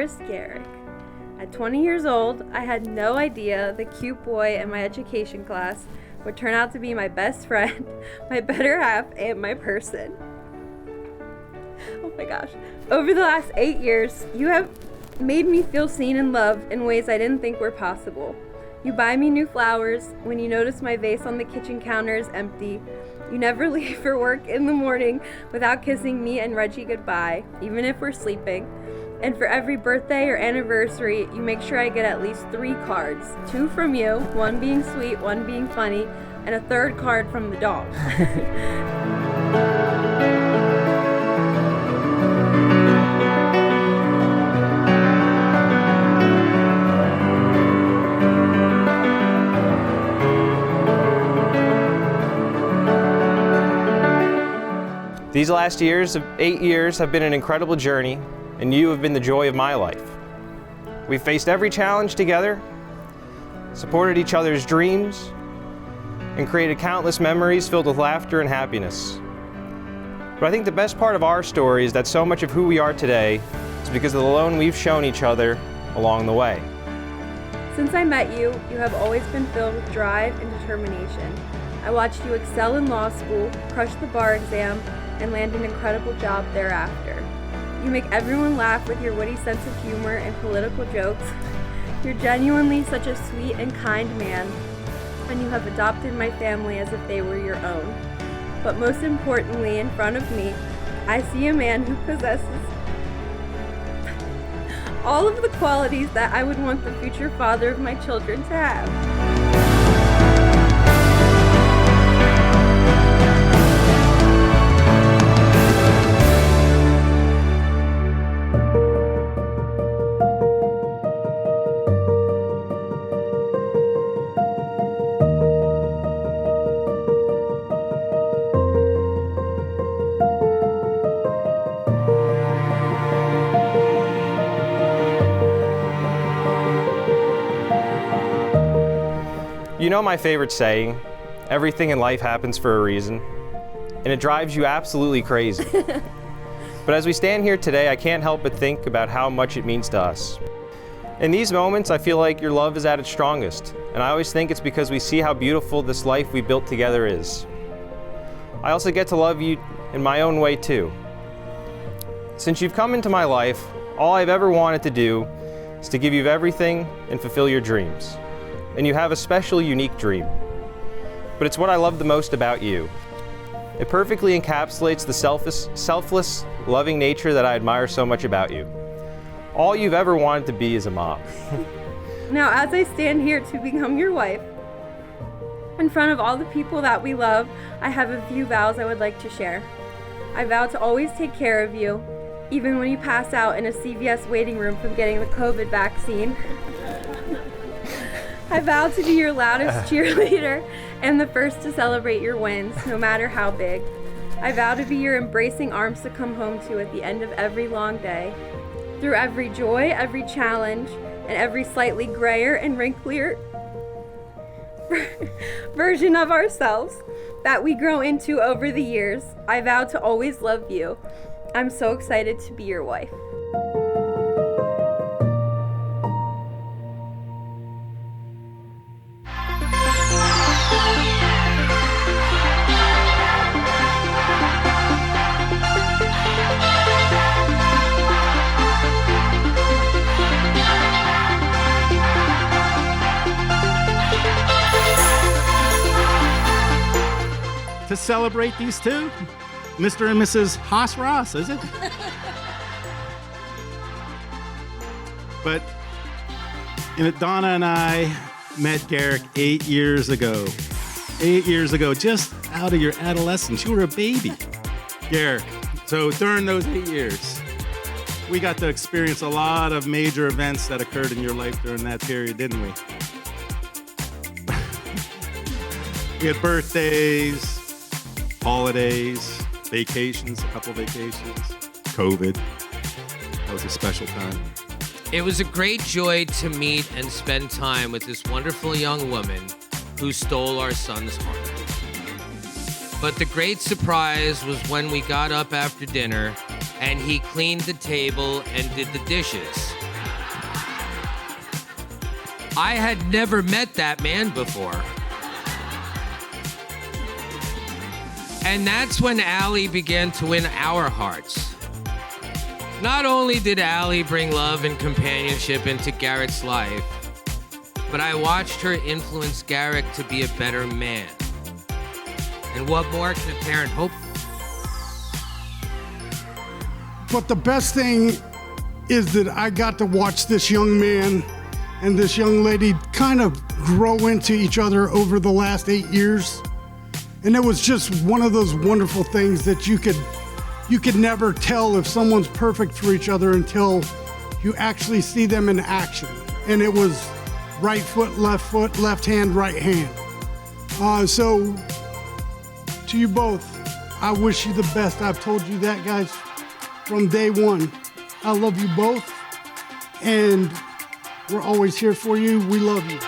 florist Garrick. At 20 years old, I had no idea the cute boy in my education class would turn out to be my best friend, my better half, and my person. Oh my gosh. Over the last 8 years, you have made me feel seen and loved in ways I didn't think were possible. You buy me new flowers when you notice my vase on the kitchen counter is empty. You never leave for work in the morning without kissing me and Reggie goodbye, even if we're sleeping. And for every birthday or anniversary, you make sure I get at least 3 cards. 2 from you, 1 being sweet, 1 being funny, and a 3rd card from the dog. These last 8 years, have been an incredible journey, and you have been the joy of my life. We've faced every challenge together, supported each other's dreams, and created countless memories filled with laughter and happiness. But I think the best part of our story is that so much of who we are today is because of the loan we've shown each other along the way. Since I met you, you have always been filled with drive and determination. I watched you excel in law school, crush the bar exam, and land an incredible job thereafter. You make everyone laugh with your witty sense of humor and political jokes. You're genuinely such a sweet and kind man, and you have adopted my family as if they were your own. But most importantly, in front of me, I see a man who possesses all of the qualities that I would want the future father of my children to have. You know my favorite saying, everything in life happens for a reason, and it drives you absolutely crazy. But as we stand here today, I can't help but think about how much it means to us. In these moments, I feel like your love is at its strongest, and I always think it's because we see how beautiful this life we built together is. I also get to love you in my own way too. Since you've come into my life, all I've ever wanted to do is to give you everything and fulfill your dreams. And you have a special, unique dream. But it's what I love the most about you. It perfectly encapsulates the selfless, loving nature that I admire so much about you. All you've ever wanted to be is a mom. Now, as I stand here to become your wife, in front of all the people that we love, I have a few vows I would like to share. I vow to always take care of you, even when you pass out in a CVS waiting room from getting the COVID vaccine. I vow to be your loudest cheerleader and the first to celebrate your wins, no matter how big. I vow to be your embracing arms to come home to at the end of every long day. Through every joy, every challenge, and every slightly grayer and wrinklier version of ourselves that we grow into over the years, I vow to always love you. I'm so excited to be your wife. To celebrate these two, Mr. and Mrs. Haas Ross, is it? But Donna and I met Garrick 8 years ago. 8 years ago, just out of your adolescence. You were a baby, Garrick. So during those 8 years, we got to experience a lot of major events that occurred in your life during that period, didn't we? We had birthdays, holidays, vacations, a couple vacations, COVID. That was a special time. It was a great joy to meet and spend time with this wonderful young woman who stole our son's heart. But the great surprise was when we got up after dinner and he cleaned the table and did the dishes. I had never met that man before. And that's when Allie began to win our hearts. Not only did Allie bring love and companionship into Garrett's life, but I watched her influence Garrick to be a better man. And what more can a parent hope for? But the best thing is that I got to watch this young man and this young lady kind of grow into each other over the last 8 years. And it was just one of those wonderful things that you could never tell if someone's perfect for each other until you actually see them in action. And it was right foot, left hand, right hand. So to you both, I wish you the best. I've told you that, guys, from day one. I love you both, and we're always here for you. We love you.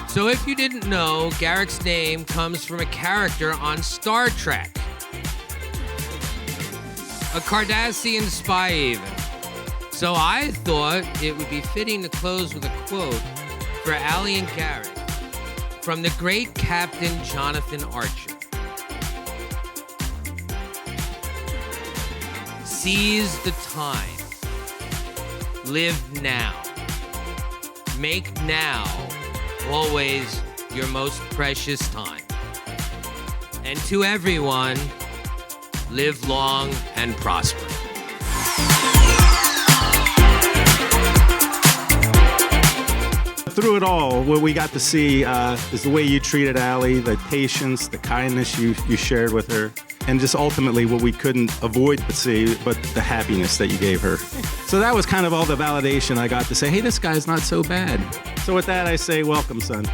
So if you didn't know, Garrick's name comes from a character on Star Trek. A Cardassian spy even. So I thought it would be fitting to close with a quote for Allie and Garrick from the great Captain Jonathan Archer. Seize the time. Live now. Make now always your most precious time. And to everyone, live long and prosper. Through it all, what we got to see is the way you treated Allie, the patience, the kindness you shared with her, and just ultimately what we couldn't avoid but see, but the happiness that you gave her. So that was kind of all the validation I got to say, hey, this guy's not so bad. So with that, I say, welcome, son.